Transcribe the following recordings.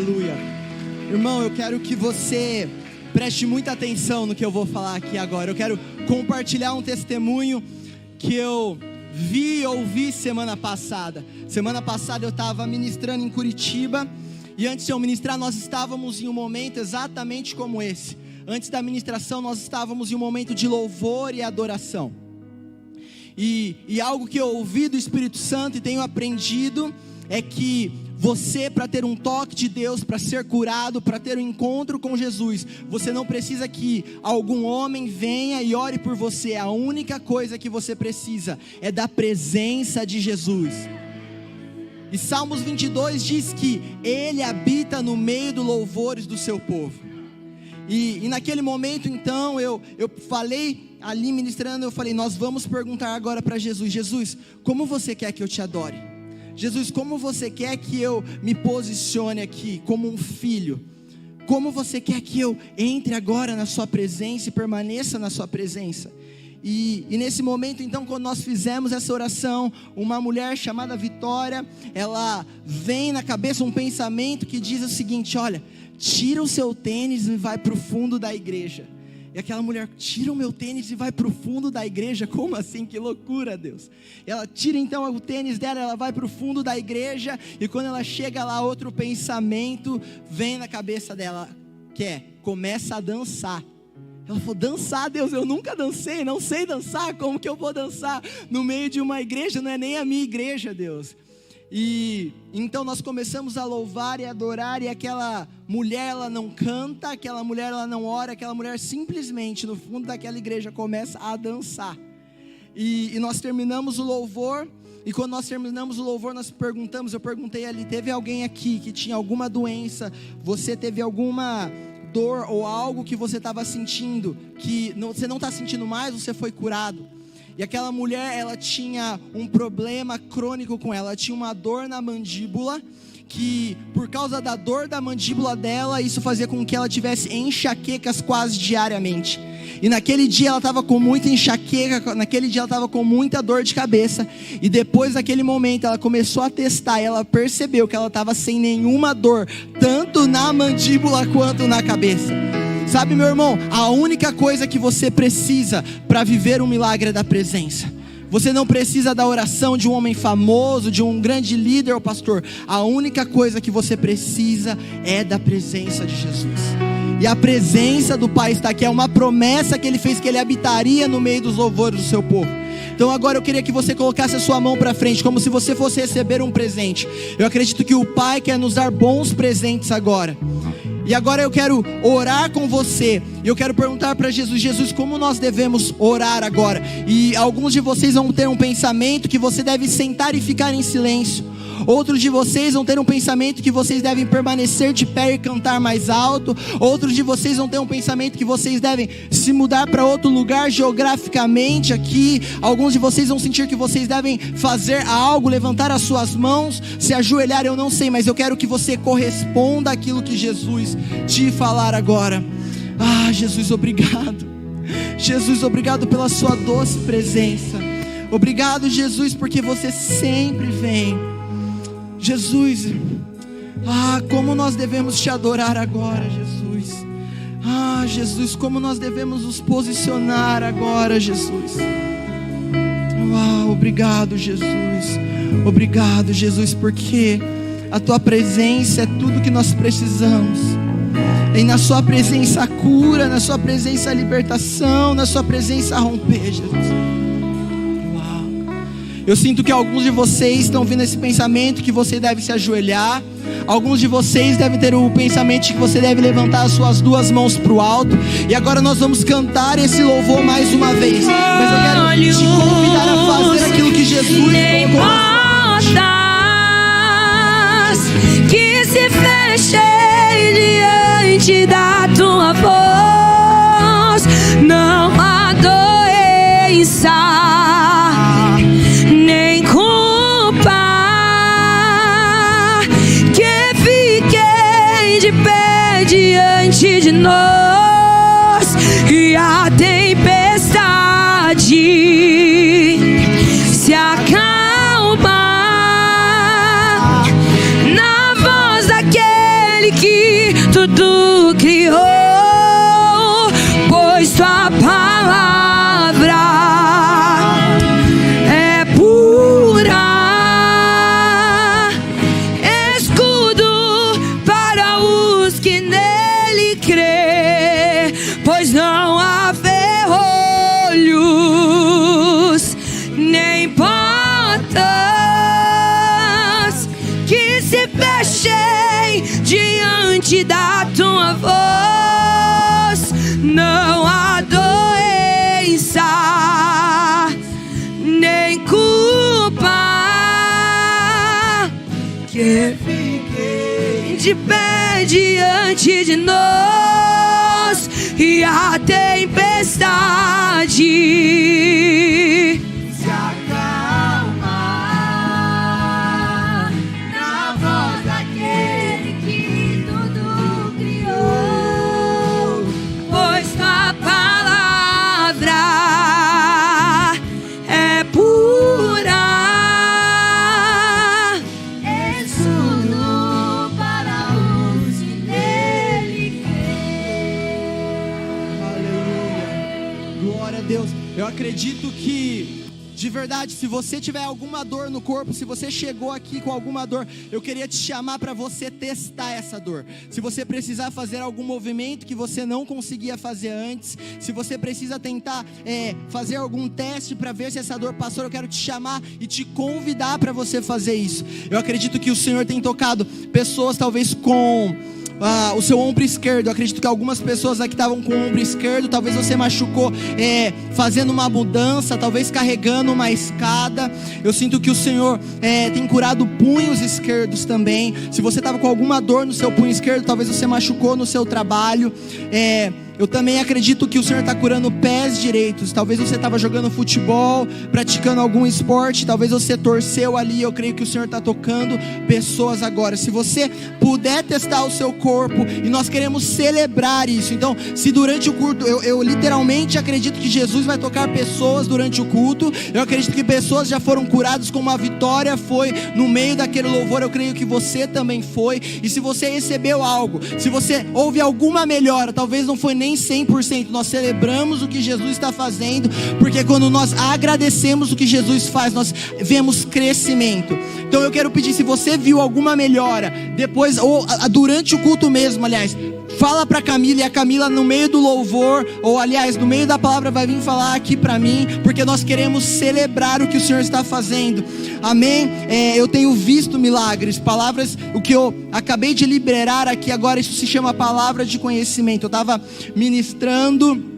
Aleluia. Irmão, eu quero que você preste muita atenção no que eu vou falar aqui agora. Eu quero compartilhar um testemunho que eu ouvi semana passada. Semana passada eu estava ministrando em Curitiba. E antes de eu ministrar, nós estávamos em um momento exatamente como esse. Antes da ministração, nós estávamos em um momento de louvor e adoração. E algo que eu ouvi do Espírito Santo e tenho aprendido é que você, para ter um toque de Deus, para ser curado, para ter um encontro com Jesus, você não precisa que algum homem venha e ore por você. A única coisa que você precisa é da presença de Jesus. E Salmos 22 diz que Ele habita no meio dos louvores do seu povo. E naquele momento então eu falei ali ministrando, eu falei, nós vamos perguntar agora para Jesus: Jesus, como você quer que eu te adore? Jesus, como você quer que eu me posicione aqui como um filho? Como você quer que eu entre agora na sua presença e permaneça na sua presença? E nesse momento então, quando nós fizemos essa oração, uma mulher chamada Vitória, ela vem na cabeça um pensamento que diz o seguinte: olha, tira o seu tênis e vai para o fundo da igreja. E aquela mulher: tira o meu tênis e vai para o fundo da igreja? Como assim? Que loucura, Deus. Ela tira então o tênis dela, ela vai para o fundo da igreja. E quando ela chega lá, outro pensamento vem na cabeça dela, começa a dançar. Ela falou: dançar, Deus, eu nunca dancei, não sei dançar, como que eu vou dançar no meio de uma igreja? Não é nem a minha igreja, Deus. E então nós começamos a louvar e adorar, e aquela mulher, ela não canta, aquela mulher, ela não ora, aquela mulher simplesmente no fundo daquela igreja começa a dançar. E nós terminamos o louvor, e quando nós terminamos o louvor, nós perguntamos, eu perguntei ali: teve alguém aqui que tinha alguma doença? Você teve alguma dor ou algo que você estava sentindo, que você não está sentindo mais, você foi curado? E aquela mulher, ela tinha um problema crônico com ela tinha uma dor na mandíbula, que por causa da dor da mandíbula dela, isso fazia com que ela tivesse enxaquecas quase diariamente. E naquele dia ela estava com muita enxaqueca, naquele dia ela estava com muita dor de cabeça. E depois daquele momento ela começou a testar, e ela percebeu que ela estava sem nenhuma dor, tanto na mandíbula quanto na cabeça. Sabe, meu irmão, a única coisa que você precisa para viver um milagre é da presença. Você não precisa da oração de um homem famoso, de um grande líder ou pastor. A única coisa que você precisa é da presença de Jesus. E a presença do Pai está aqui, é uma promessa que Ele fez, que Ele habitaria no meio dos louvores do seu povo. Então agora eu queria que você colocasse a sua mão para frente, como se você fosse receber um presente. Eu acredito que o Pai quer nos dar bons presentes agora. E agora eu quero orar com você. E eu quero perguntar para Jesus: Jesus, como nós devemos orar agora? E alguns de vocês vão ter um pensamento que você deve sentar e ficar em silêncio. Outros de vocês vão ter um pensamento que vocês devem permanecer de pé e cantar mais alto. Outros de vocês vão ter um pensamento que vocês devem se mudar para outro lugar geograficamente aqui. Alguns de vocês vão sentir que vocês devem fazer algo, levantar as suas mãos, se ajoelhar, eu não sei, mas eu quero que você corresponda àquilo que Jesus te falar agora. Ah, Jesus, obrigado. Jesus, obrigado pela sua doce presença. Obrigado, Jesus, porque você sempre vem. Jesus, como nós devemos te adorar agora, Jesus. Jesus, como nós devemos nos posicionar agora, Jesus. Obrigado, Jesus. Obrigado, Jesus, porque a tua presença é tudo que nós precisamos. E na sua presença a cura, na sua presença a libertação, na sua presença a romper, Jesus. Eu sinto que alguns de vocês estão vendo esse pensamento que você deve se ajoelhar. Alguns de vocês devem ter o pensamento de que você deve levantar as suas duas mãos para o alto. E agora nós vamos cantar esse louvor mais uma vez. Mas eu quero te convidar a fazer aquilo que Jesus colocou. Que se fechem diante da tua voz. Não há doença, nem culpa, que fiquei de pé diante de nós. E a tempestade voz, não há doença, nem culpa que fiquei de pé diante de nós, e a tempestade se acalma na voz daquele que tudo criou, pois tua palavra é pura, é tudo para os que nele creem. Aleluia. Glória a Deus. Eu acredito que, de verdade, se você tiver alguma dor no corpo, se você chegou aqui com alguma dor, eu queria te chamar para você testar essa dor. Se você precisar fazer algum movimento que você não conseguia fazer antes, se você precisa tentar fazer algum teste para ver se essa dor passou, eu quero te chamar e te convidar para você fazer isso. Eu acredito que o Senhor tem tocado pessoas talvez com o seu ombro esquerdo. Eu acredito que algumas pessoas aqui estavam com o ombro esquerdo. Talvez você machucou fazendo uma mudança, talvez carregando uma escada. Eu sinto que o Senhor tem curado punhos esquerdos também. Se você estava com alguma dor no seu punho esquerdo, talvez você machucou no seu trabalho. Eu também acredito que o Senhor está curando pés direitos. Talvez você estava jogando futebol, praticando algum esporte, talvez você torceu ali. Eu creio que o Senhor está tocando pessoas agora. Se você puder testar o seu corpo, e nós queremos celebrar isso. Então, se durante o culto, eu literalmente acredito que Jesus vai tocar pessoas durante o culto. Eu acredito que pessoas já foram curadas, como a Vitória foi no meio daquele louvor. Eu creio que você também foi. E se você recebeu algo, se você houve alguma melhora, talvez não foi nem 100%, nós celebramos o que Jesus está fazendo, porque quando nós agradecemos o que Jesus faz, nós vemos crescimento. Então eu quero pedir, se você viu alguma melhora, depois, ou durante o culto mesmo, aliás, fala para Camila, e a Camila no meio do louvor, ou aliás, no meio da palavra, vai vir falar aqui para mim, porque nós queremos celebrar o que o Senhor está fazendo, amém? Eu tenho visto milagres, palavras, o que eu acabei de liberar aqui agora, isso se chama palavra de conhecimento. Eu estava ministrando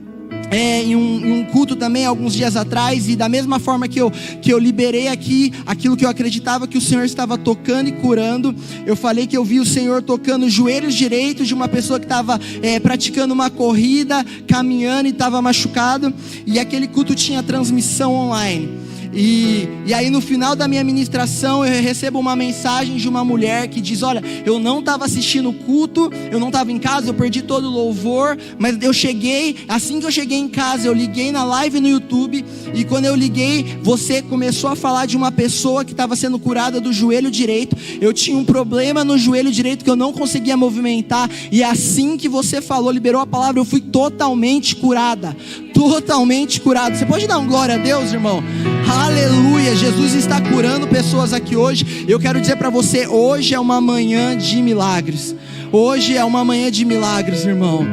em um culto também alguns dias atrás, e da mesma forma que eu liberei aqui aquilo que eu acreditava que o Senhor estava tocando e curando, eu falei que eu vi o Senhor tocando os joelhos direitos de uma pessoa que estava praticando uma corrida, caminhando e estava machucado, e aquele culto tinha transmissão online. E aí no final da minha ministração eu recebo uma mensagem de uma mulher que diz: olha, eu não estava assistindo o culto, eu não estava em casa, eu perdi todo o louvor, mas eu cheguei, assim que eu cheguei em casa, eu liguei na live no YouTube, e quando eu liguei, você começou a falar de uma pessoa que estava sendo curada do joelho direito. Eu tinha um problema no joelho direito que eu não conseguia movimentar, e assim que você falou, liberou a palavra, eu fui totalmente curada. Totalmente curado. Você pode dar um glória a Deus, irmão? Aleluia, Jesus está curando pessoas aqui hoje. Eu quero dizer para você, hoje é uma manhã de milagres. Hoje é uma manhã de milagres, irmão.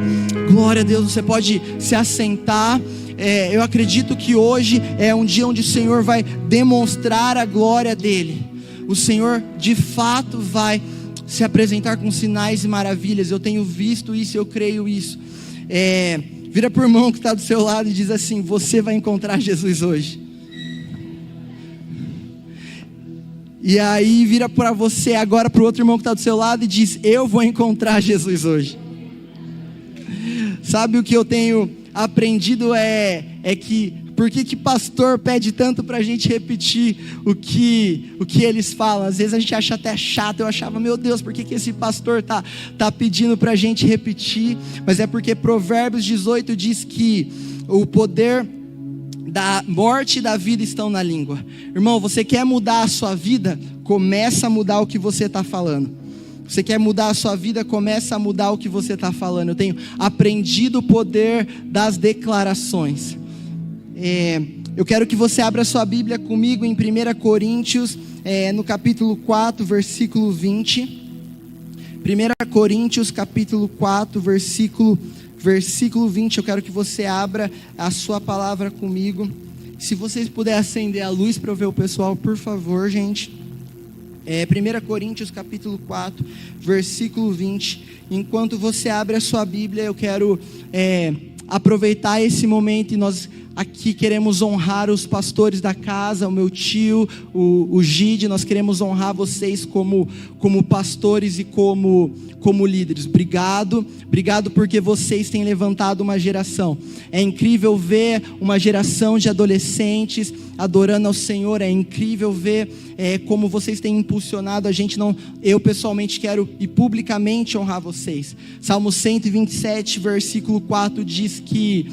Glória a Deus, você pode se assentar. Eu acredito que hoje é um dia onde o Senhor vai demonstrar a glória dele. O Senhor de fato vai se apresentar com sinais e maravilhas. Eu tenho visto isso, eu creio isso. Vira para o irmão que está do seu lado e diz assim: você vai encontrar Jesus hoje. E aí vira para você agora, para o outro irmão que está do seu lado, e diz: eu vou encontrar Jesus hoje. Sabe o que eu tenho aprendido é que por que pastor pede tanto para a gente repetir o que eles falam? Às vezes a gente acha até chato. Eu achava, meu Deus, por que esse pastor tá pedindo para a gente repetir? Mas é porque Provérbios 18 diz que o poder da morte e da vida estão na língua. Irmão, você quer mudar a sua vida? Começa a mudar o que você está falando. Você quer mudar a sua vida? Começa a mudar o que você está falando. Eu tenho aprendido o poder das declarações. Eu quero que você abra sua Bíblia comigo em 1 Coríntios, no capítulo 4, versículo 20. 1 Coríntios, capítulo 4, versículo 20. Eu quero que você abra a sua palavra comigo. Se vocês puderem acender a luz para eu ver o pessoal, por favor, gente. 1 Coríntios capítulo 4, versículo 20. Enquanto você abre a sua Bíblia, eu quero aproveitar esse momento, e nós aqui queremos honrar os pastores da casa, o meu tio, o Gide. Nós queremos honrar vocês como pastores e como líderes. Obrigado porque vocês têm levantado uma geração. É incrível ver uma geração de adolescentes adorando ao Senhor. É incrível ver como vocês têm impulsionado a gente. Eu pessoalmente quero e publicamente honrar vocês. Salmo 127, versículo 4 diz que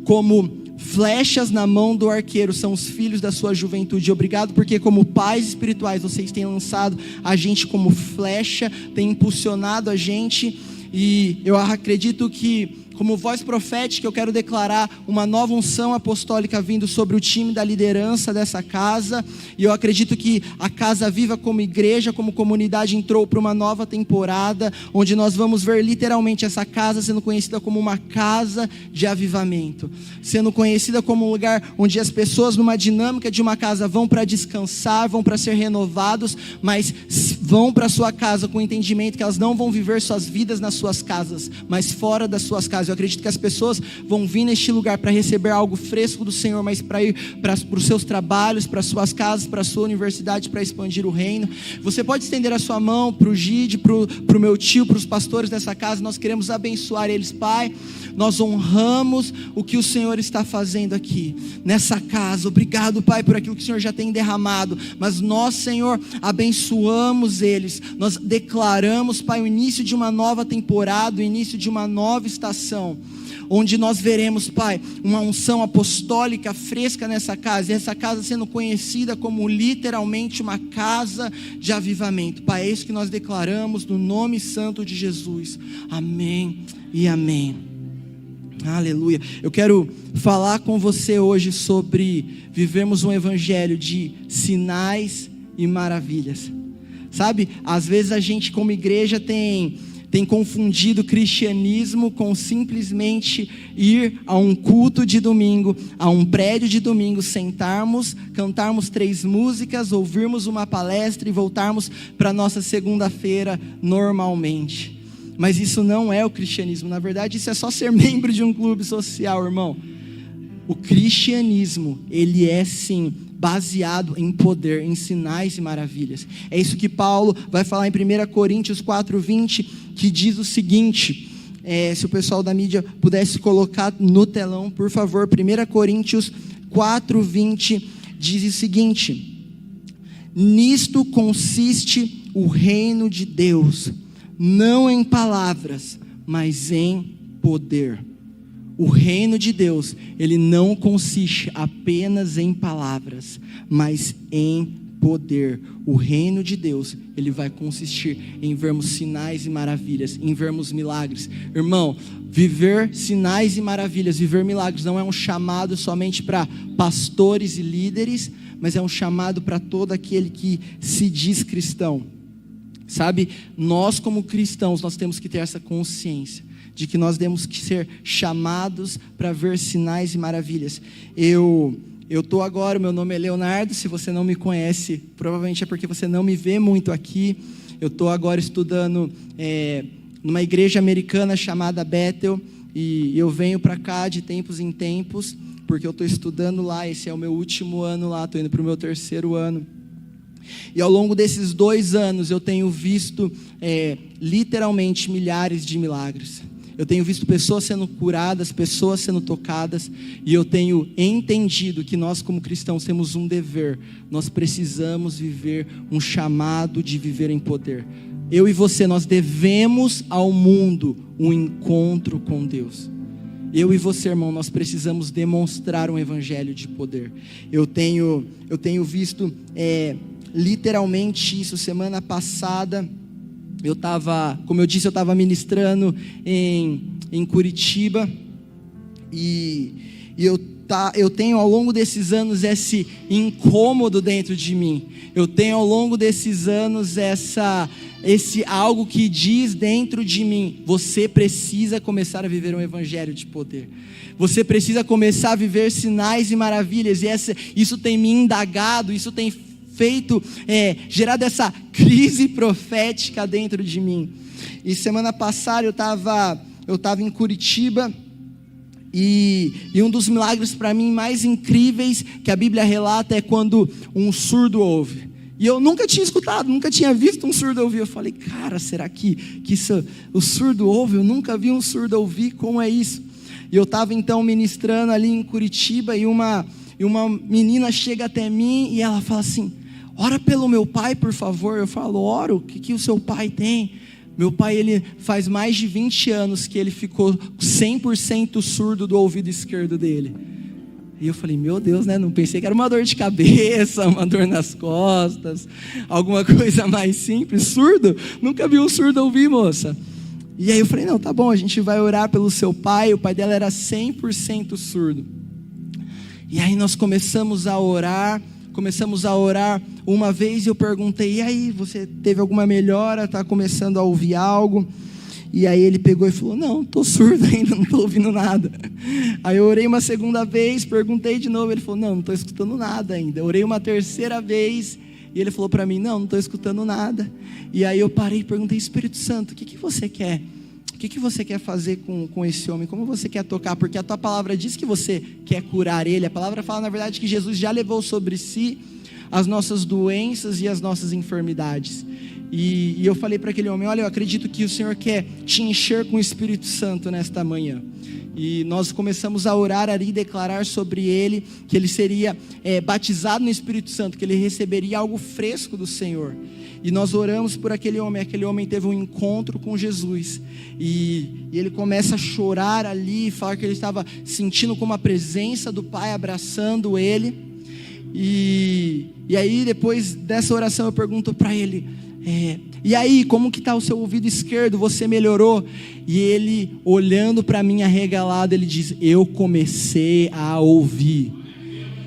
como flechas na mão do arqueiro são os filhos da sua juventude. Obrigado porque como pais espirituais vocês têm lançado a gente como flecha, têm impulsionado a gente. E eu acredito que como voz profética eu quero declarar uma nova unção apostólica vindo sobre o time da liderança dessa casa. E eu acredito que a Casa Viva como igreja, como comunidade, entrou para uma nova temporada, onde nós vamos ver literalmente essa casa sendo conhecida como uma casa de avivamento, sendo conhecida como um lugar onde as pessoas numa dinâmica de uma casa vão para descansar, vão para ser renovados, mas vão para sua casa com o entendimento que elas não vão viver suas vidas nas suas casas, mas fora das suas casas. Eu acredito que as pessoas vão vir neste lugar para receber algo fresco do Senhor, mas para ir para os seus trabalhos, para as suas casas, para a sua universidade, para expandir o reino. Você pode estender a sua mão para o Gide, para o meu tio, para os pastores dessa casa. Nós queremos abençoar eles, Pai. Nós honramos o que o Senhor está fazendo aqui, nessa casa. Obrigado, Pai, por aquilo que o Senhor já tem derramado. Mas nós, Senhor, abençoamos eles. Nós declaramos, Pai, o início de uma nova temporada, o início de uma nova estação, onde nós veremos, Pai, uma unção apostólica fresca nessa casa, e essa casa sendo conhecida como literalmente uma casa de avivamento. Pai, é isso que nós declaramos no nome santo de Jesus. Amém e amém. Aleluia. Eu quero falar com você hoje sobre vivermos um evangelho de sinais e maravilhas. Sabe, às vezes a gente como igreja tem confundido o cristianismo com simplesmente ir a um culto de domingo, a um prédio de domingo, sentarmos, cantarmos 3 músicas, ouvirmos uma palestra e voltarmos para a nossa segunda-feira normalmente. Mas isso não é o cristianismo. Na verdade, isso é só ser membro de um clube social, irmão. O cristianismo, ele é sim baseado em poder, em sinais e maravilhas. É isso que Paulo vai falar em 1 Coríntios 4:20, que diz o seguinte, se o pessoal da mídia pudesse colocar no telão, por favor. 1 Coríntios 4:20 diz o seguinte: nisto consiste o reino de Deus, não em palavras, mas em poder. O reino de Deus, ele não consiste apenas em palavras, mas em poder. O reino de Deus, ele vai consistir em vermos sinais e maravilhas, em vermos milagres. Irmão, viver sinais e maravilhas, viver milagres não é um chamado somente para pastores e líderes, mas é um chamado para todo aquele que se diz cristão. Sabe, nós como cristãos, nós temos que ter essa consciência de que nós temos que ser chamados para ver sinais e maravilhas. Eu estou agora, meu nome é Leonardo. Se você não me conhece, provavelmente é porque você não me vê muito aqui. Eu estou agora estudando numa igreja americana chamada Bethel, e eu venho para cá de tempos em tempos, porque eu estou estudando lá. Esse é o meu último ano lá, estou indo para o meu 3º ano. E ao longo desses 2 anos eu tenho visto literalmente milhares de milagres. Eu tenho visto pessoas sendo curadas, pessoas sendo tocadas, e eu tenho entendido que nós como cristãos temos um dever. Nós precisamos viver um chamado de viver em poder. Eu e você, nós devemos ao mundo um encontro com Deus. Eu e você, irmão, nós precisamos demonstrar um evangelho de poder. Eu tenho visto literalmente isso. Semana passada como eu disse, eu estava ministrando em Curitiba, e eu tenho ao longo desses anos esse incômodo dentro de mim. Eu tenho ao longo desses anos esse algo que diz dentro de mim: você precisa começar a viver um evangelho de poder. Você precisa começar a viver sinais e maravilhas. E isso tem me indagado, isso tem gerado essa crise profética dentro de mim. E semana passada eu estava em Curitiba, e um dos milagres para mim mais incríveis que a Bíblia relata é quando um surdo ouve. E eu nunca tinha escutado, nunca tinha visto um surdo ouvir. Eu falei, cara, será que o surdo ouve? Eu nunca vi um surdo ouvir, como é isso? E eu estava então ministrando ali em Curitiba, e uma menina chega até mim e ela fala assim, ora pelo meu pai, por favor. Eu falo, oro, o que o seu pai tem? Meu pai, ele faz mais de 20 anos que ele ficou 100% surdo do ouvido esquerdo dele. E eu falei, meu Deus, né? Não pensei que era uma dor de cabeça, uma dor nas costas, alguma coisa mais simples. Surdo? Nunca vi um surdo ouvir, moça. E aí eu falei, não, tá bom, a gente vai orar pelo seu pai. O pai dela era 100% surdo. E aí nós começamos a orar uma vez, e eu perguntei, e aí, você teve alguma melhora? Está começando a ouvir algo? E aí ele pegou e falou, não, estou surdo ainda, não estou ouvindo nada. Aí eu orei uma segunda vez, perguntei de novo, ele falou, não estou escutando nada ainda. Eu orei uma terceira vez, e ele falou para mim, não estou escutando nada. E aí eu parei e perguntei, Espírito Santo, o que você quer? O que você quer fazer com esse homem? Como você quer tocar? Porque a tua palavra diz que você quer curar ele. A palavra fala, na verdade, que Jesus já levou sobre si as nossas doenças e as nossas enfermidades. E eu falei para aquele homem, olha, eu acredito que o Senhor quer te encher com o Espírito Santo nesta manhã. E nós começamos a orar ali, declarar sobre ele, que ele seria batizado no Espírito Santo, que ele receberia algo fresco do Senhor. E nós oramos por aquele homem teve um encontro com Jesus, e ele começa a chorar ali, falar que ele estava sentindo como a presença do Pai abraçando ele. E aí depois dessa oração eu pergunto para ele, e aí, como que está o seu ouvido esquerdo? Você melhorou? E ele, olhando para mim arregalado, ele diz, eu comecei a ouvir.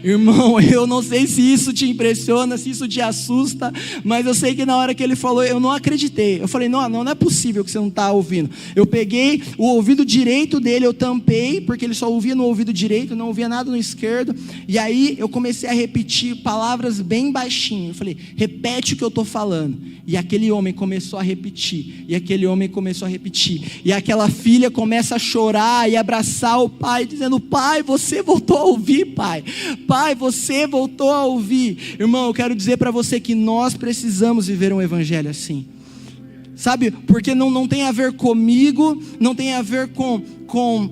Irmão, eu não sei se isso te impressiona, se isso te assusta, mas eu sei que na hora que ele falou, eu não acreditei. Eu falei, não é possível que você não está ouvindo. Eu peguei o ouvido direito dele, eu tampei, porque ele só ouvia no ouvido direito, não ouvia nada no esquerdo. E aí eu comecei a repetir palavras bem baixinho. Eu falei, repete o que eu estou falando. E aquele homem começou a repetir, e aquele homem começou a repetir, e aquela filha começa a chorar e abraçar o pai, dizendo, pai, você voltou a ouvir, pai, você voltou a ouvir. Irmão, eu quero dizer para você que nós precisamos viver um evangelho assim, sabe, porque não tem a ver comigo, não tem a ver com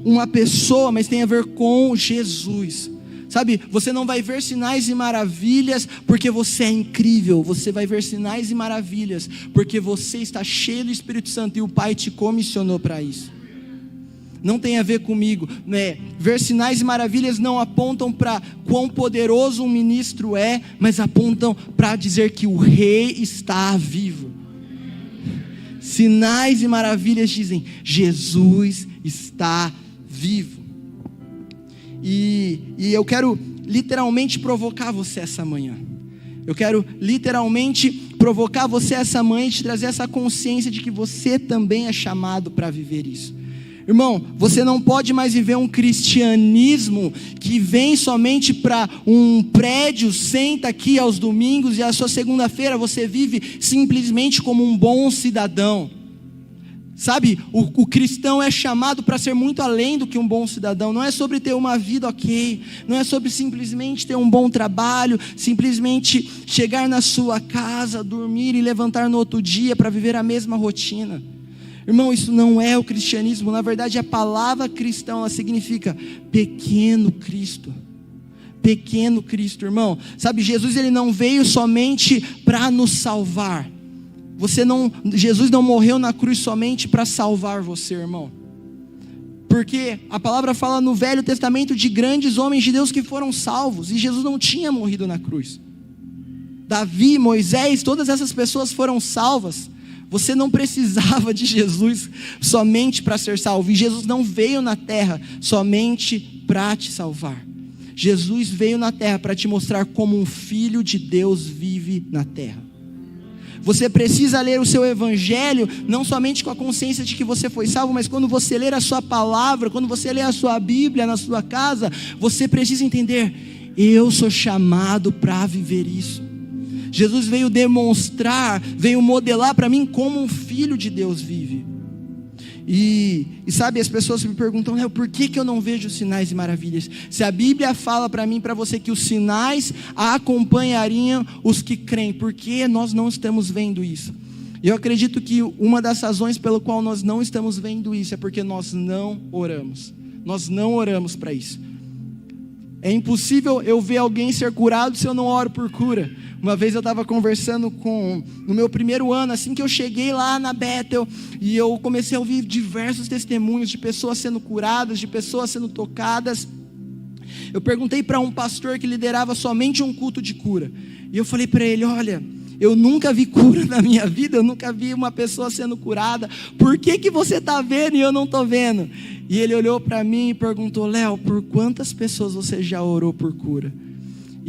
uma pessoa, mas tem a ver com Jesus. Sabe, você não vai ver sinais e maravilhas porque você é incrível. Você vai ver sinais e maravilhas porque você está cheio do Espírito Santo e o Pai te comissionou para isso. Não tem a ver comigo, né? Ver sinais e maravilhas não apontam para quão poderoso um ministro é, mas apontam para dizer que o rei está vivo. Sinais e maravilhas dizem, Jesus está vivo. E eu quero literalmente provocar você essa manhã. Eu quero literalmente provocar você essa manhã e te trazer essa consciência de que você também é chamado para viver isso. Irmão, você não pode mais viver um cristianismo que vem somente para um prédio, senta aqui aos domingos e a sua segunda-feira você vive simplesmente como um bom cidadão. Sabe, o cristão é chamado para ser muito além do que um bom cidadão. Não é sobre ter uma vida ok, não é sobre simplesmente ter um bom trabalho, simplesmente chegar na sua casa, dormir e levantar no outro dia para viver a mesma rotina. Irmão, isso não é o cristianismo. Na verdade, a palavra cristão, ela significa pequeno Cristo. Pequeno Cristo, irmão. Sabe, Jesus, ele não veio somente para nos salvar. Jesus não morreu na cruz somente para salvar você, irmão. Porque a palavra fala no Velho Testamento de grandes homens de Deus que foram salvos, e Jesus não tinha morrido na cruz. Davi, Moisés, todas essas pessoas foram salvas. Você não precisava de Jesus somente para ser salvo. E Jesus não veio na terra somente para te salvar. Jesus veio na terra para te mostrar como um filho de Deus vive na terra. Você precisa ler o seu evangelho, não somente com a consciência de que você foi salvo, mas quando você ler a sua palavra, quando você ler a sua Bíblia na sua casa, você precisa entender, eu sou chamado para viver isso. Jesus veio demonstrar, veio modelar para mim como um filho de Deus vive. E sabe, as pessoas me perguntam, Léo, por que eu não vejo sinais e maravilhas? Se a Bíblia fala para mim, para você, que os sinais acompanhariam os que creem, por que nós não estamos vendo isso? Eu acredito que uma das razões pelo qual nós não estamos vendo isso é porque nós não oramos. Nós não oramos para isso. É impossível eu ver alguém ser curado se eu não oro por cura. Uma vez eu estava conversando no meu primeiro ano, assim que eu cheguei lá na Bethel, e eu comecei a ouvir diversos testemunhos de pessoas sendo curadas, de pessoas sendo tocadas. Eu perguntei para um pastor que liderava somente um culto de cura, e eu falei para ele, olha, eu nunca vi cura na minha vida, eu nunca vi uma pessoa sendo curada, por que você está vendo e eu não estou vendo? E ele olhou para mim e perguntou, Léo, por quantas pessoas você já orou por cura?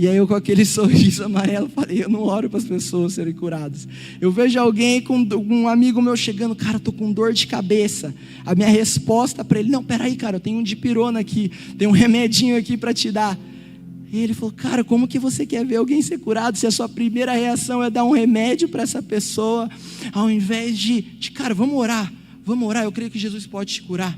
E aí eu, com aquele sorriso amarelo, falei, eu não oro para as pessoas serem curadas. Eu vejo alguém, com um amigo meu chegando, cara, eu estou com dor de cabeça. A minha resposta para ele, não, peraí, cara, eu tenho um dipirona aqui, tem um remedinho aqui para te dar. E ele falou, cara, como que você quer ver alguém ser curado se a sua primeira reação é dar um remédio para essa pessoa, ao invés de, cara, vamos orar, eu creio que Jesus pode te curar.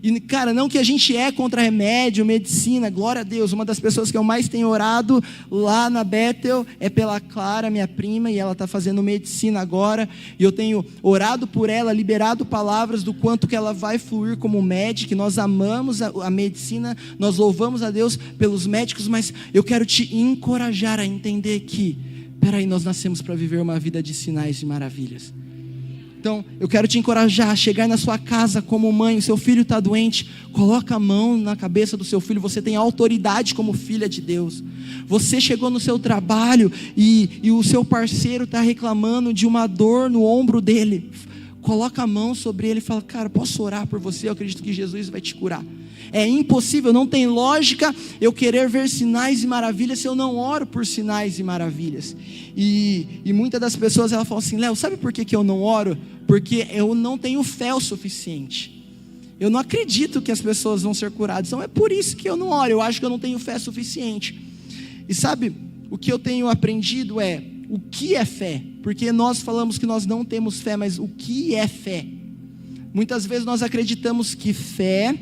E cara, não que a gente é contra remédio, medicina, glória a Deus. Uma das pessoas que eu mais tenho orado lá na Bethel é pela Clara, minha prima, e ela está fazendo medicina agora, e eu tenho orado por ela, liberado palavras do quanto que ela vai fluir como médica. Nós amamos a medicina, nós louvamos a Deus pelos médicos, mas eu quero te encorajar a entender que, peraí, nós nascemos para viver uma vida de sinais e maravilhas. Então, eu quero te encorajar a chegar na sua casa como mãe, o seu filho está doente, coloca a mão na cabeça do seu filho, você tem autoridade como filha de Deus. Você chegou no seu trabalho e o seu parceiro está reclamando de uma dor no ombro dele, coloca a mão sobre ele e fala, cara, posso orar por você? Eu acredito que Jesus vai te curar. É impossível, não tem lógica eu querer ver sinais e maravilhas se eu não oro por sinais e maravilhas. E muitas das pessoas elas falam assim, Léo, sabe por que eu não oro? Porque eu não tenho fé o suficiente. Eu não acredito que as pessoas vão ser curadas, então é por isso que eu não oro, eu acho que eu não tenho fé suficiente. E sabe, o que eu tenho aprendido é, o que é fé? Porque nós falamos que nós não temos fé, mas o que é fé? Muitas vezes nós acreditamos que fé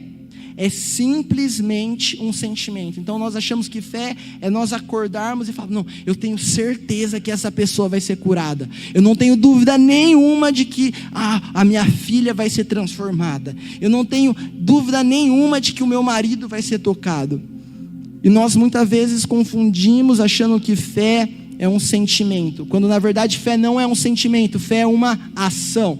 é simplesmente um sentimento. Então nós achamos que fé é nós acordarmos e falar, não, eu tenho certeza que essa pessoa vai ser curada. Eu não tenho dúvida nenhuma de que a minha filha vai ser transformada. Eu não tenho dúvida nenhuma de que o meu marido vai ser tocado. E nós muitas vezes confundimos achando que fé é um sentimento, quando na verdade fé não é um sentimento, fé é uma ação.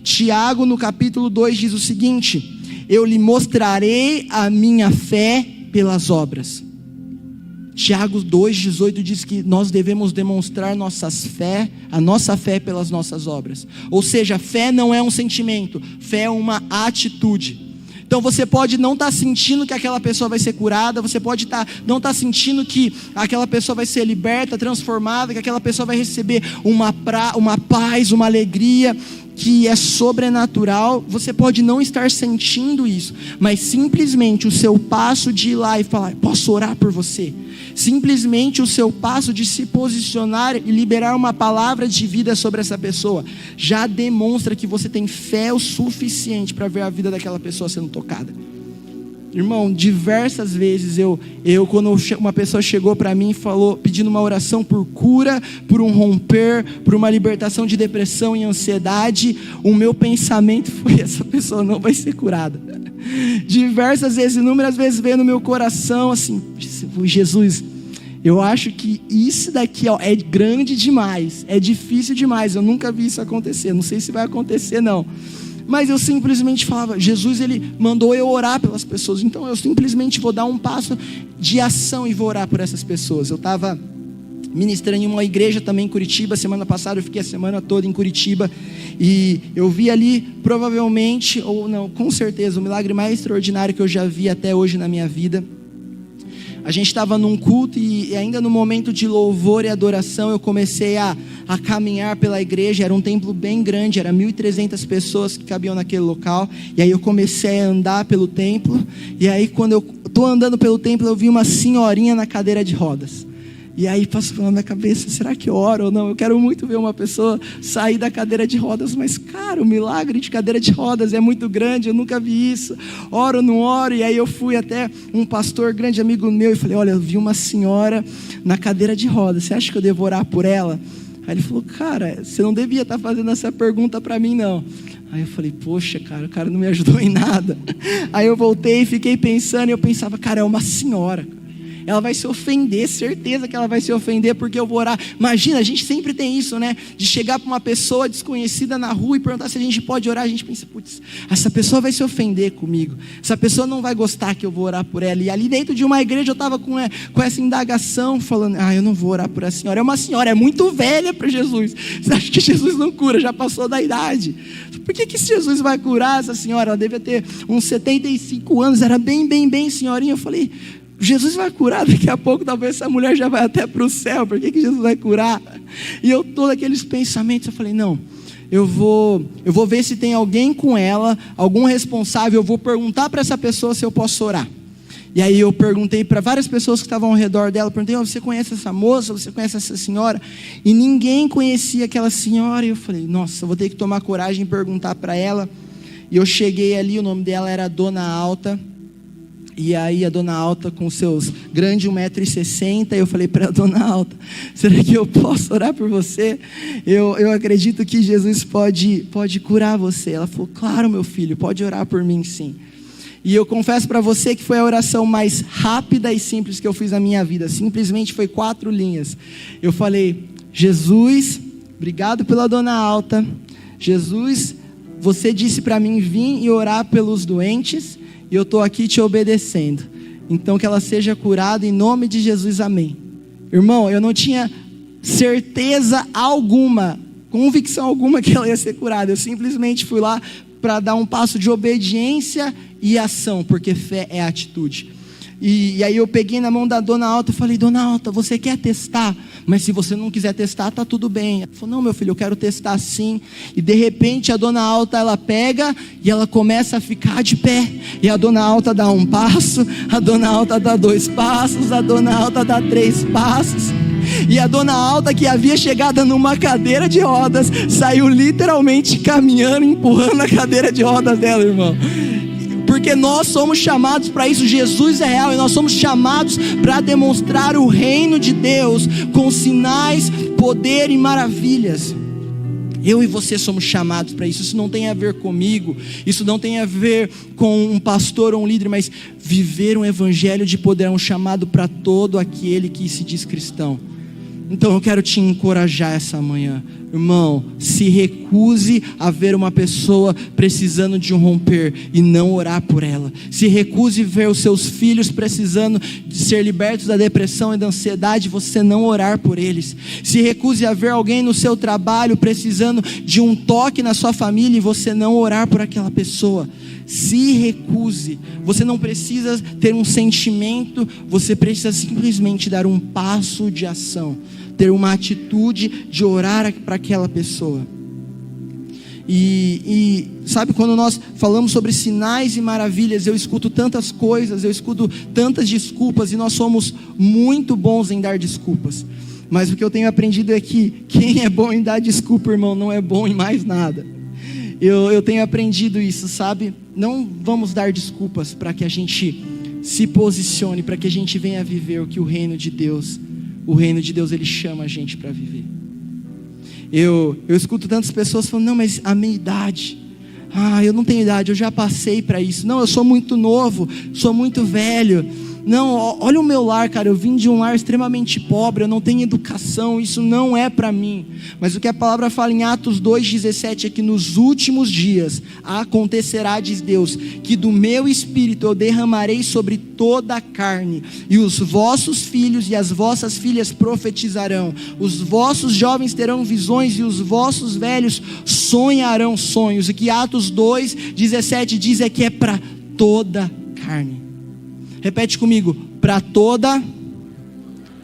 Tiago no capítulo 2 diz o seguinte, eu lhe mostrarei a minha fé pelas obras. Tiago 2,18 diz que nós devemos demonstrar a nossa fé pelas nossas obras. Ou seja, fé não é um sentimento, fé é uma atitude. Então você pode não estar sentindo que aquela pessoa vai ser curada, você pode não estar sentindo que aquela pessoa vai ser liberta, transformada, que aquela pessoa vai receber uma paz, uma alegria que é sobrenatural. Você pode não estar sentindo isso, mas simplesmente o seu passo de ir lá e falar, posso orar por você? Simplesmente o seu passo de se posicionar e liberar uma palavra de vida sobre essa pessoa, já demonstra que você tem fé o suficiente para ver a vida daquela pessoa sendo tocada. Irmão, diversas vezes quando uma pessoa chegou para mim e falou, pedindo uma oração por cura, por um romper, por uma libertação de depressão e ansiedade, o meu pensamento foi, essa pessoa não vai ser curada. Diversas vezes, inúmeras vezes veio no meu coração assim, Jesus, eu acho que isso daqui é grande demais, é difícil demais, eu nunca vi isso acontecer, não sei se vai acontecer não. Mas eu simplesmente falava, Jesus ele mandou eu orar pelas pessoas, então eu simplesmente vou dar um passo de ação e vou orar por essas pessoas. Eu estava ministrando em uma igreja também em Curitiba, semana passada eu fiquei a semana toda em Curitiba, e eu vi ali provavelmente, ou não, com certeza, o milagre mais extraordinário que eu já vi até hoje na minha vida. A gente estava num culto e ainda no momento de louvor e adoração eu comecei a caminhar pela igreja. Era um templo bem grande, era 1.300 pessoas que cabiam naquele local. E aí eu comecei a andar pelo templo. E aí quando eu estou andando pelo templo eu vi uma senhorinha na cadeira de rodas. E aí passou pela minha cabeça, será que eu oro ou não? Eu quero muito ver uma pessoa sair da cadeira de rodas, mas cara, o milagre de cadeira de rodas é muito grande, eu nunca vi isso. Oro ou não oro? E aí eu fui até um pastor, grande amigo meu, e falei, olha, eu vi uma senhora na cadeira de rodas, você acha que eu devo orar por ela? Aí ele falou, cara, você não devia estar fazendo essa pergunta para mim não. Aí eu falei, poxa, cara, o cara não me ajudou em nada. Aí eu voltei e fiquei pensando, e eu pensava, cara, é uma senhora. Ela vai se ofender, certeza que ela vai se ofender porque eu vou orar. Imagina, a gente sempre tem isso, né? De chegar para uma pessoa desconhecida na rua e perguntar se a gente pode orar. A gente pensa, putz, essa pessoa vai se ofender comigo. Essa pessoa não vai gostar que eu vou orar por ela. E ali dentro de uma igreja eu estava com essa indagação, falando, eu não vou orar por essa senhora. É uma senhora, é muito velha para Jesus. Você acha que Jesus não cura? Já passou da idade. Por que Jesus vai curar essa senhora? Ela devia ter uns 75 anos, era bem senhorinha. Eu falei, Jesus vai curar, daqui a pouco talvez essa mulher já vai até para o céu, por que Jesus vai curar? E eu, todos aqueles pensamentos, eu falei, não, eu vou ver se tem alguém com ela, algum responsável, eu vou perguntar para essa pessoa se eu posso orar. E aí eu perguntei para várias pessoas que estavam ao redor dela, perguntei, você conhece essa moça, você conhece essa senhora? E ninguém conhecia aquela senhora, e eu falei, nossa, eu vou ter que tomar coragem e perguntar para ela. E eu cheguei ali, o nome dela era Dona Alta. E aí a Dona Alta com seus grandes 1,60 m, eu falei para a Dona Alta, será que eu posso orar por você? Eu acredito que Jesus pode curar você. Ela falou, claro meu filho, pode orar por mim sim. E eu confesso para você que foi a oração mais rápida e simples que eu fiz na minha vida, simplesmente foi 4 linhas. Eu falei, Jesus, obrigado pela Dona Alta. Jesus, você disse para mim vir e orar pelos doentes, e eu estou aqui te obedecendo, então que ela seja curada em nome de Jesus, amém. Irmão, eu não tinha certeza alguma, convicção alguma que ela ia ser curada, eu simplesmente fui lá para dar um passo de obediência e ação, porque fé é atitude. E aí eu peguei na mão da Dona Alta e falei, Dona Alta, você quer testar? Mas se você não quiser testar, tá tudo bem. Ela falou, não meu filho, eu quero testar sim. E de repente a Dona Alta, ela pega e ela começa a ficar de pé. E a Dona Alta dá 1 passo, a Dona Alta dá 2 passos, a Dona Alta dá 3 passos. E a Dona Alta, que havia chegado numa cadeira de rodas, saiu literalmente caminhando, empurrando a cadeira de rodas dela, irmão. Porque nós somos chamados para isso, Jesus é real, e nós somos chamados para demonstrar o reino de Deus, com sinais, poder e maravilhas. Eu e você somos chamados para isso. Isso não tem a ver comigo, isso não tem a ver com um pastor ou um líder, mas viver um evangelho de poder é um chamado para todo aquele que se diz cristão. Então eu quero te encorajar essa manhã, irmão, se recuse a ver uma pessoa precisando de um romper e não orar por ela. Se recuse a ver os seus filhos precisando de ser libertos da depressão e da ansiedade, você não orar por eles. Se recuse a ver alguém no seu trabalho precisando de um toque na sua família e você não orar por aquela pessoa. Se recuse. Você não precisa ter um sentimento, você precisa simplesmente dar um passo de ação, ter uma atitude de orar para aquela pessoa. E sabe, quando nós falamos sobre sinais e maravilhas, eu escuto tantas coisas, eu escuto tantas desculpas, e nós somos muito bons em dar desculpas. Mas o que eu tenho aprendido é que quem é bom em dar desculpa, irmão, não é bom em mais nada. Eu tenho aprendido isso, sabe? Não vamos dar desculpas para que a gente se posicione, para que a gente venha viver o que o reino de Deus ele chama a gente para viver. Eu escuto tantas pessoas falando, não, mas a minha idade, eu não tenho idade, eu já passei para isso. Não, eu sou muito novo, sou muito velho. Não, olha o meu lar, cara, eu vim de um lar extremamente pobre, eu não tenho educação, isso não é para mim. Mas o que a palavra fala em Atos 2,17 é que nos últimos dias acontecerá, diz Deus, que do meu espírito eu derramarei sobre toda a carne, e os vossos filhos e as vossas filhas profetizarão, os vossos jovens terão visões e os vossos velhos sonharão sonhos. O que Atos 2,17 diz é que é para toda carne. Repete comigo, para toda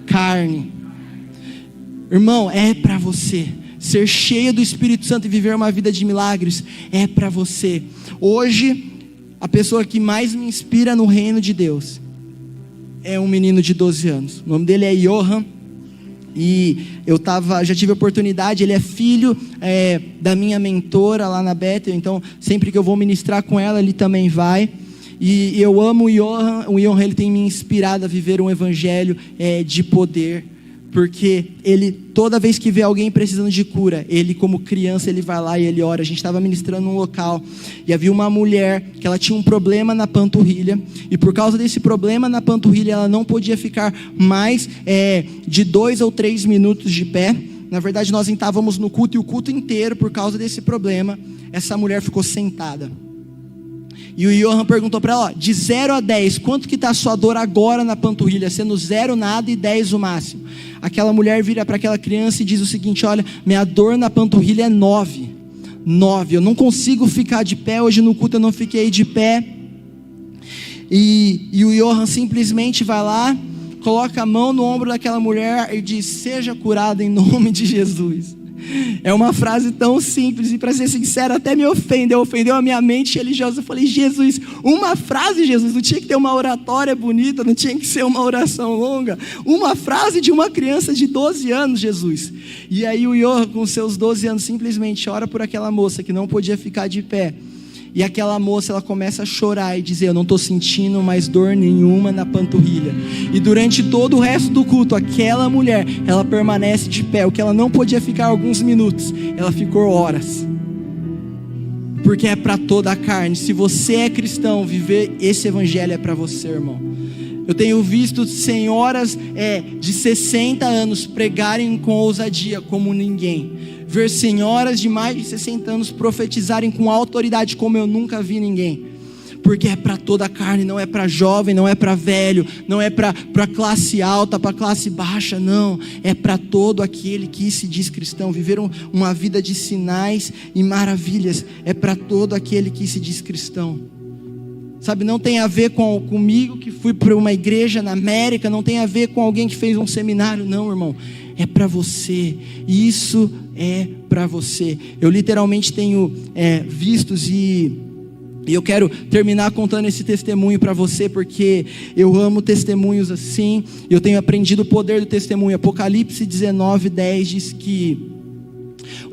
carne. Irmão, é para você. Ser cheio do Espírito Santo e viver uma vida de milagres é para você. Hoje, a pessoa que mais me inspira no reino de Deus é um menino de 12 anos. O nome dele é Johan. E já tive a oportunidade, ele é filho da minha mentora lá na Bethel, então sempre que eu vou ministrar com ela, ele também vai. E eu amo o Johan, ele tem me inspirado a viver um evangelho de poder, porque ele, toda vez que vê alguém precisando de cura, ele como criança, ele vai lá e ele ora. A gente estava ministrando num local, e havia uma mulher, que ela tinha um problema na panturrilha, e por causa desse problema na panturrilha, ela não podia ficar mais de 2 ou 3 minutos de pé. Na verdade, nós estávamos no culto, e o culto inteiro, por causa desse problema, essa mulher ficou sentada. E o Johan perguntou para ela, de 0 a 10, quanto que está a sua dor agora na panturrilha? Sendo 0 nada e 10 o máximo. Aquela mulher vira para aquela criança e diz o seguinte: olha, minha dor na panturrilha é 9, eu não consigo ficar de pé, hoje no culto eu não fiquei de pé. E o Johan simplesmente vai lá, coloca a mão no ombro daquela mulher e diz: seja curada em nome de Jesus. É uma frase tão simples, e para ser sincero, até me ofendeu a minha mente religiosa. Eu falei: Jesus, uma frase, Jesus, não tinha que ter uma oratória bonita, não tinha que ser uma oração longa, uma frase de uma criança de 12 anos, Jesus. E aí o Johan, com seus 12 anos, simplesmente ora por aquela moça que não podia ficar de pé. E aquela moça, ela começa a chorar e dizer: eu não estou sentindo mais dor nenhuma na panturrilha. E durante todo o resto do culto, aquela mulher, ela permanece de pé. O que ela não podia ficar alguns minutos, ela ficou horas. Porque é para toda a carne. Se você é cristão, viver esse evangelho é para você, irmão. Eu tenho visto senhoras de 60 anos pregarem com ousadia como ninguém. Ver senhoras de mais de 60 anos profetizarem com autoridade como eu nunca vi ninguém. Porque é para toda a carne, não é para jovem, não é para velho, não é para classe alta, para classe baixa, não. É para todo aquele que se diz cristão. Viver uma vida de sinais e maravilhas é para todo aquele que se diz cristão. Sabe, não tem a ver comigo que fui para uma igreja na América, não tem a ver com alguém que fez um seminário, não, irmão. É para você, isso é para você. Eu literalmente tenho vistos e eu quero terminar contando esse testemunho para você, porque eu amo testemunhos assim. Eu tenho aprendido o poder do testemunho. Apocalipse 19:10 diz que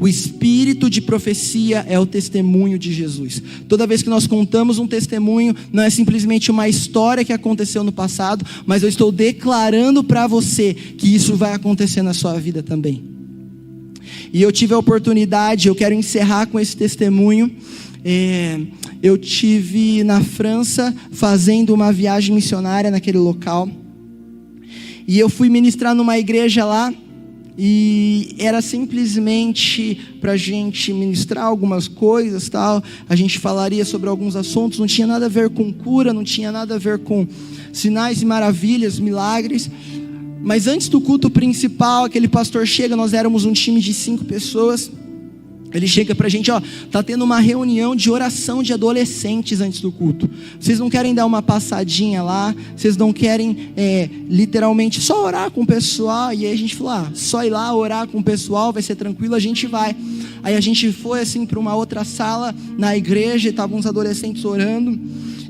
o espírito de profecia é o testemunho de Jesus. Toda vez que nós contamos um testemunho, não é simplesmente uma história que aconteceu no passado, mas eu estou declarando para você que isso vai acontecer na sua vida também. E eu tive a oportunidade, eu quero encerrar com esse testemunho. Eu tive na França fazendo uma viagem missionária naquele local, e eu fui ministrar numa igreja lá. E era simplesmente para a gente ministrar algumas coisas, tal. A gente falaria sobre alguns assuntos, não tinha nada a ver com cura, não tinha nada a ver com sinais e maravilhas, milagres. Mas antes do culto principal, aquele pastor chega, nós éramos um time de 5 pessoas. Ele chega pra gente: ó, tá tendo uma reunião de oração de adolescentes antes do culto. Vocês não querem dar uma passadinha lá? Vocês não querem literalmente só orar com o pessoal? E aí a gente falou: só ir lá orar com o pessoal, vai ser tranquilo, a gente vai. Aí a gente foi assim para uma outra sala na igreja, e estavam uns adolescentes orando.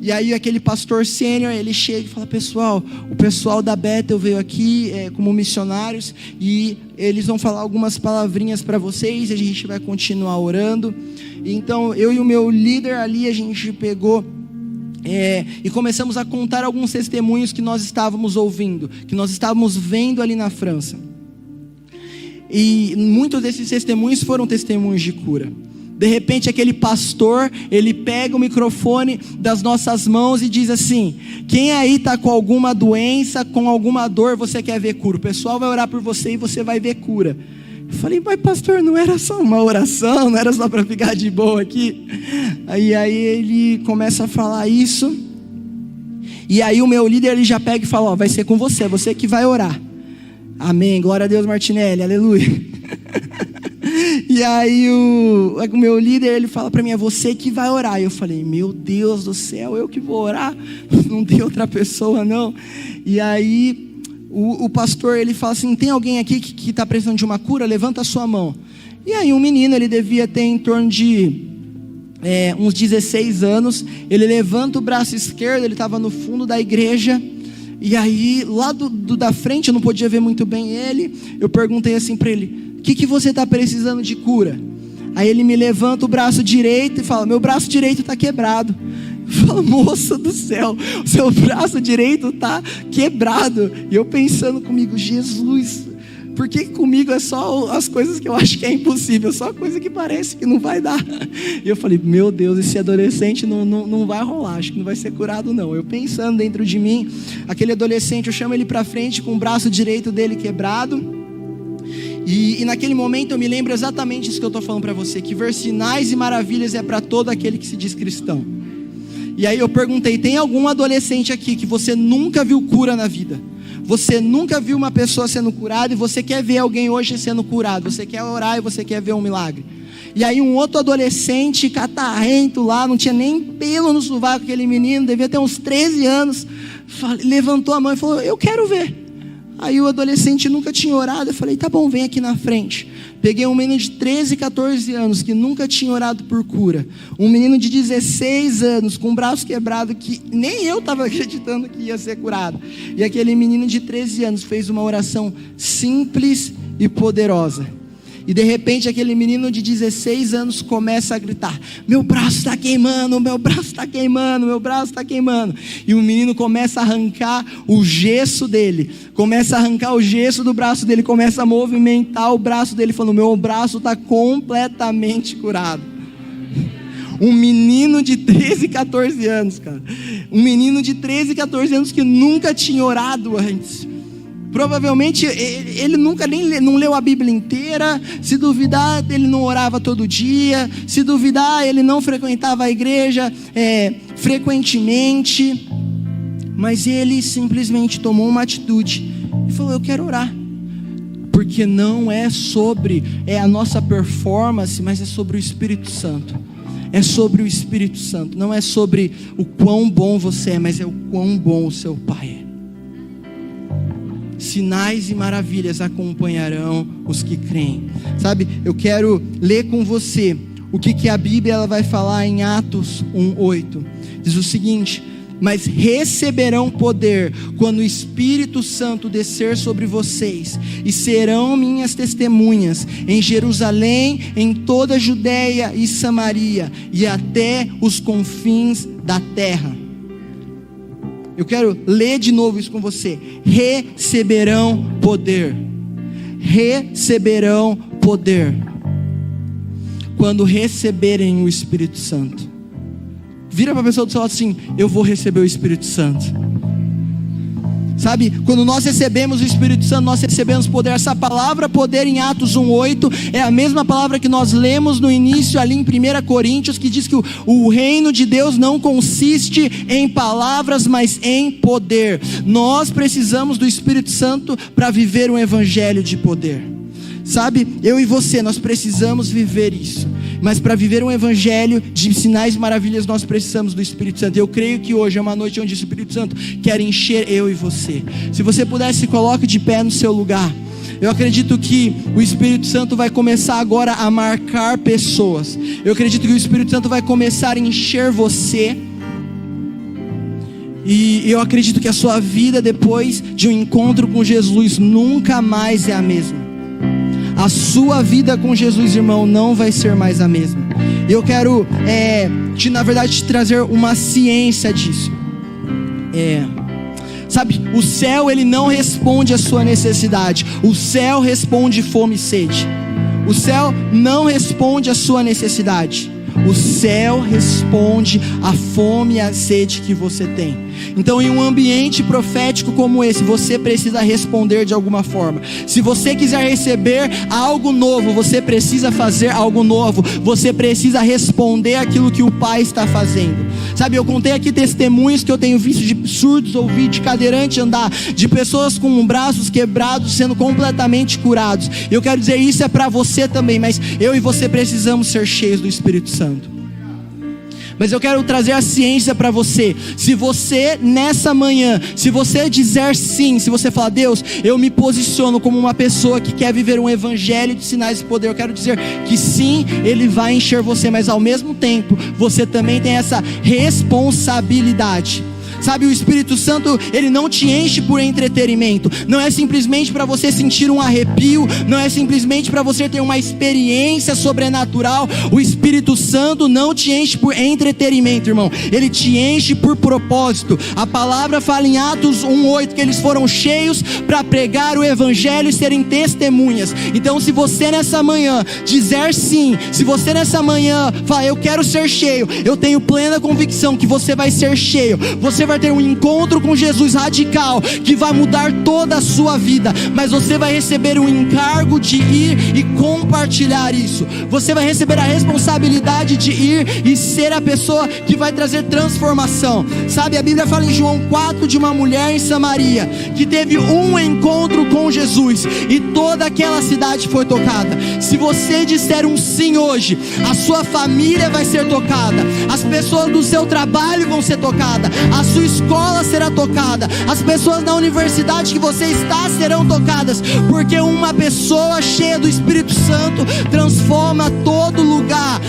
E aí aquele pastor sênior, ele chega e fala: pessoal, o pessoal da Bethel veio aqui como missionários, e eles vão falar algumas palavrinhas para vocês, e a gente vai continuar orando. Então eu e o meu líder ali, a gente pegou e começamos a contar alguns testemunhos que nós estávamos ouvindo, que nós estávamos vendo ali na França. E muitos desses testemunhos foram testemunhos de cura. De repente aquele pastor, ele pega o microfone das nossas mãos e diz assim: quem aí está com alguma doença, com alguma dor, você quer ver cura? O pessoal vai orar por você e você vai ver cura. Eu falei: mas pastor, não era só uma oração, não era só para ficar de boa aqui? Aí ele começa a falar isso. E aí o meu líder, ele já pega e fala: ó, vai ser com você, é você que vai orar. Amém, glória a Deus, Martinelli, aleluia. E aí o meu líder, ele fala para mim: é você que vai orar. E eu falei: meu Deus do céu, eu que vou orar? Não tem outra pessoa não. E aí o pastor, ele fala assim: tem alguém aqui que está precisando de uma cura? Levanta a sua mão. E aí um menino, ele devia ter em torno de uns 16 anos. Ele levanta o braço esquerdo, ele estava no fundo da igreja. E aí, lá da frente, eu não podia ver muito bem ele. Eu perguntei assim para ele: o que você está precisando de cura? Aí ele me levanta o braço direito e fala: meu braço direito está quebrado. Eu falo: moça do céu, o seu braço direito está quebrado. E eu pensando comigo: Jesus, por que comigo é só as coisas que eu acho que é impossível, só coisa que parece que não vai dar? E eu falei: meu Deus, esse adolescente não vai rolar, acho que não vai ser curado não. Eu pensando dentro de mim, aquele adolescente, eu chamo ele para frente com o braço direito dele quebrado. E naquele momento eu me lembro exatamente isso que eu estou falando para você, que ver sinais e maravilhas é para todo aquele que se diz cristão. E aí eu perguntei: tem algum adolescente aqui que você nunca viu cura na vida? Você nunca viu uma pessoa sendo curada e você quer ver alguém hoje sendo curado? Você quer orar e você quer ver um milagre? E aí um outro adolescente catarrento lá, não tinha nem pelo no sovaco, aquele menino, devia ter uns 13 anos, levantou a mão e falou: eu quero ver. Aí o adolescente nunca tinha orado. Eu falei: tá bom, vem aqui na frente. Peguei um menino de 13, 14 anos que nunca tinha orado por cura. Um menino de 16 anos com o braço quebrado, que nem eu estava acreditando que ia ser curado. E aquele menino de 13 anos fez uma oração simples e poderosa. E de repente aquele menino de 16 anos começa a gritar: meu braço está queimando, meu braço está queimando, meu braço está queimando. E o menino começa a arrancar o gesso dele, começa a arrancar o gesso do braço dele, começa a movimentar o braço dele, falando: meu braço está completamente curado. Um menino de 13, 14 anos, cara. Um menino de 13, 14 anos que nunca tinha orado antes. Provavelmente ele nunca não leu a Bíblia inteira. Se duvidar, ele não orava todo dia. Se duvidar, ele não frequentava a igreja frequentemente. Mas ele simplesmente tomou uma atitude e falou: eu quero orar. Porque não é sobre a nossa performance, mas é sobre o Espírito Santo. É sobre o Espírito Santo. Não é sobre o quão bom você é, mas é o quão bom o seu Pai é. Sinais e maravilhas acompanharão os que creem. Sabe, eu quero ler com você o que a Bíblia ela vai falar em Atos 1:8. Diz o seguinte: mas receberão poder quando o Espírito Santo descer sobre vocês, e serão minhas testemunhas em Jerusalém, em toda a Judeia e Samaria, e até os confins da terra. Eu quero ler de novo isso com você. Receberão poder. Receberão poder quando receberem o Espírito Santo. Vira para a pessoa do seu lado assim: eu vou receber o Espírito Santo. Sabe, quando nós recebemos o Espírito Santo, nós recebemos poder. Essa palavra poder em Atos 1:8 é a mesma palavra que nós lemos no início ali em 1 Coríntios, que diz que o reino de Deus não consiste em palavras, mas em poder. Nós precisamos do Espírito Santo para viver um evangelho de poder. Sabe, eu e você, nós precisamos viver isso. Mas para viver um evangelho de sinais e maravilhas, nós precisamos do Espírito Santo. Eu creio que hoje é uma noite onde o Espírito Santo quer encher eu e você. Se você pudesse, se coloque de pé no seu lugar. Eu acredito que o Espírito Santo vai começar agora a marcar pessoas. Eu acredito que o Espírito Santo vai começar a encher você. E eu acredito que a sua vida depois de um encontro com Jesus nunca mais é a mesma. A sua vida com Jesus, irmão, não vai ser mais a mesma. Eu quero, na verdade, te trazer uma ciência disso. Sabe, o céu, ele não responde à sua necessidade. O céu responde fome e sede. O céu não responde à sua necessidade. O céu responde à fome e à sede que você tem. Então, em um ambiente profético como esse, você precisa responder de alguma forma. Se você quiser receber algo novo, você precisa fazer algo novo. Você precisa responder aquilo que o Pai está fazendo. Sabe, eu contei aqui testemunhos que eu tenho visto de surdos ouvir, de cadeirante andar, de pessoas com braços quebrados sendo completamente curados. Eu quero dizer, isso é para você também, mas eu e você precisamos ser cheios do Espírito Santo. Mas eu quero trazer a ciência para você. Se você nessa manhã, se você dizer sim, se você falar: Deus, eu me posiciono como uma pessoa que quer viver um evangelho de sinais e poder, eu quero dizer que sim, Ele vai encher você. Mas ao mesmo tempo, você também tem essa responsabilidade. Sabe, o Espírito Santo, ele não te enche por entretenimento. Não é simplesmente para você sentir um arrepio, não é simplesmente para você ter uma experiência sobrenatural. O Espírito Santo não te enche por entretenimento, irmão. Ele te enche por propósito. A palavra fala em Atos 1:8 que eles foram cheios para pregar o evangelho e serem testemunhas. Então, se você nessa manhã dizer sim, se você nessa manhã falar, eu quero ser cheio, eu tenho plena convicção que você vai ser cheio. Você vai ter um encontro com Jesus radical, que vai mudar toda a sua vida. Mas você vai receber o encargo de ir e compartilhar isso. Você vai receber a responsabilidade de ir e ser a pessoa que vai trazer transformação. Sabe, a Bíblia fala em João 4 de uma mulher em Samaria, que teve um encontro com Jesus, e toda aquela cidade foi tocada. Se você disser um sim hoje, a sua família vai ser tocada, as pessoas do seu trabalho vão ser tocadas, a sua escola será tocada, as pessoas na universidade que você está serão tocadas, porque uma pessoa cheia do Espírito Santo transforma todo lugar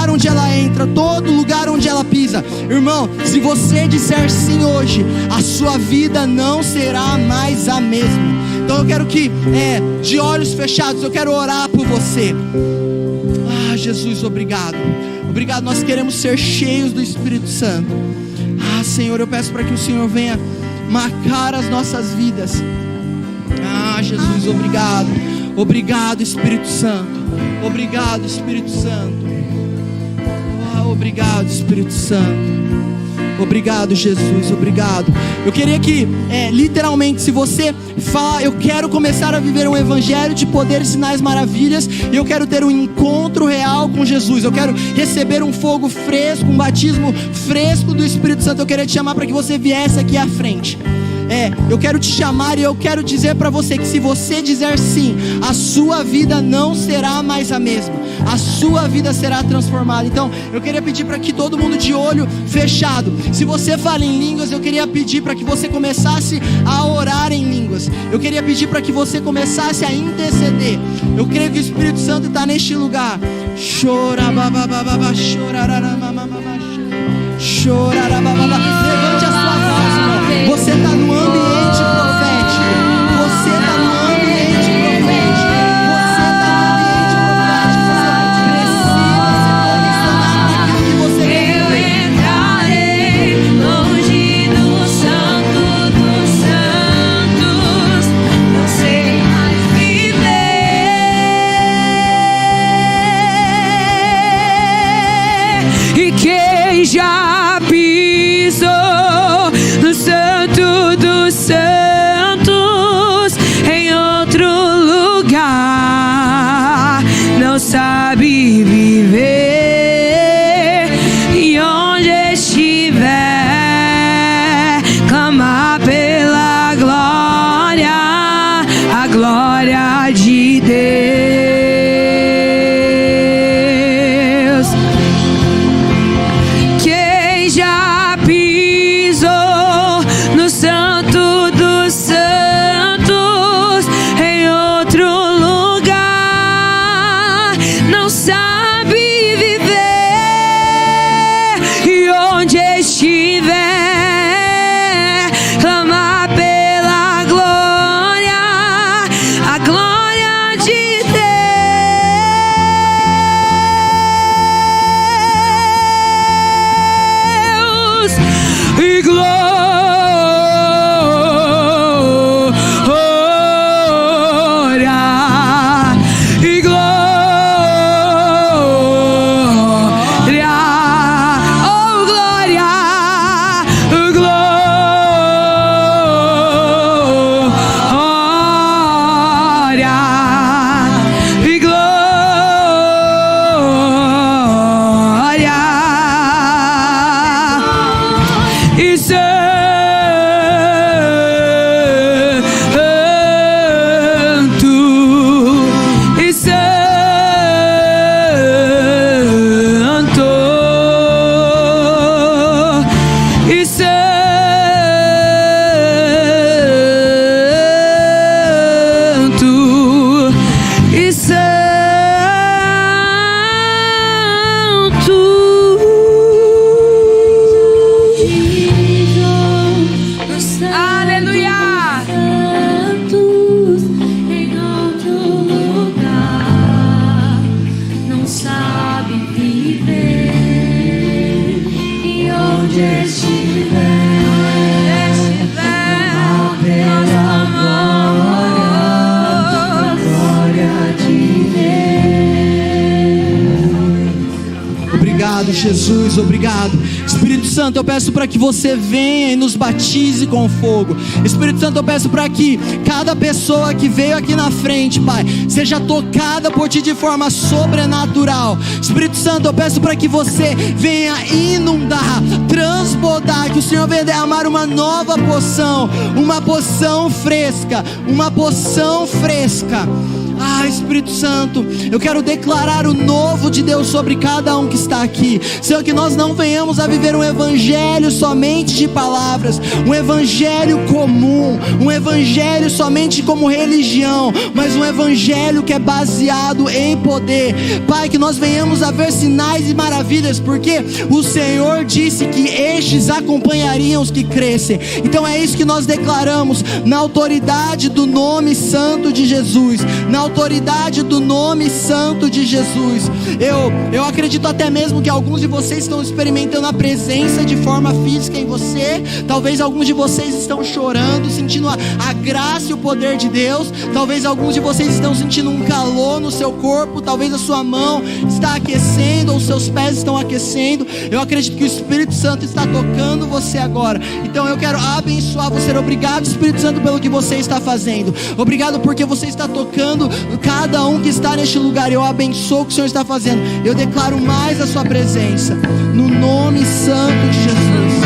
onde ela entra, todo lugar onde ela pisa. Irmão, se você disser sim hoje, a sua vida não será mais a mesma. Então eu quero que, de olhos fechados, eu quero orar por você. Jesus, obrigado. Obrigado, nós queremos ser cheios do Espírito Santo. Senhor, eu peço para que o Senhor venha marcar as nossas vidas. Jesus, obrigado. Obrigado, Espírito Santo. Obrigado, Espírito Santo. Obrigado, Espírito Santo. Obrigado, Jesus, obrigado. Eu queria que, literalmente, se você fala, eu quero começar a viver um evangelho de poder, sinais, maravilhas, e eu quero ter um encontro real com Jesus, eu quero receber um fogo fresco, um batismo fresco do Espírito Santo, eu queria te chamar para que você viesse aqui à frente. Eu quero te chamar e eu quero dizer para você que se você dizer sim, a sua vida não será mais a mesma, a sua vida será transformada. Então eu queria pedir para que todo mundo de olho fechado, se você fala em línguas, eu queria pedir para que você começasse a orar em línguas. Eu queria pedir para que você começasse a interceder. Eu creio que o Espírito Santo está neste lugar. Levante a sua voz, irmão. Você está no ambiente profético. Você está no ambiente profético. Você está no ambiente profético. Você precisa se posicionar naquilo que você quer. Eu entrarei longe do Santo dos Santos, não sei mais viver. E quem já pisou no Santo dos Santos, em outro lugar, não sabe viver. E onde estiver, clamar pela glória, a glória de Deus. Quem onde estiver, pela glória de Deus. Obrigado, Jesus, obrigado. Espírito Santo, eu peço para que você venha e nos batize com fogo. Espírito Santo, eu peço para que cada pessoa que veio aqui na frente, Pai, seja tocada por Ti de forma sobrenatural. Espírito Santo, eu peço para que você venha inundar, transbordar, que o Senhor venha derramar uma nova poção, uma poção fresca, uma poção fresca. Ah, Espírito Santo, eu quero declarar o novo de Deus sobre cada um que está aqui. Senhor, que nós não venhamos a viver um evangelho somente de palavras, um evangelho comum, um evangelho somente como religião, mas um evangelho que é baseado em poder. Pai, que nós venhamos a ver sinais e maravilhas, porque o Senhor disse que estes acompanhariam os que crescem. Então é isso que nós declaramos, na autoridade do nome santo de Jesus, na autoridade do nome santo de Jesus. Eu acredito até mesmo que alguns de vocês estão experimentando a presença de forma física em você. Talvez alguns de vocês estão chorando, sentindo a graça e o poder de Deus. Talvez alguns de vocês estão sentindo um calor no seu corpo. Talvez a sua mão está aquecendo ou os seus pés estão aquecendo. Eu acredito que o Espírito Santo está tocando você agora. Então eu quero abençoar você. Obrigado, Espírito Santo, pelo que você está fazendo. Obrigado porque você está tocando cada um que está neste lugar. Eu abençoo o que o Senhor está fazendo. Eu declaro mais a sua presença, no nome santo de Jesus.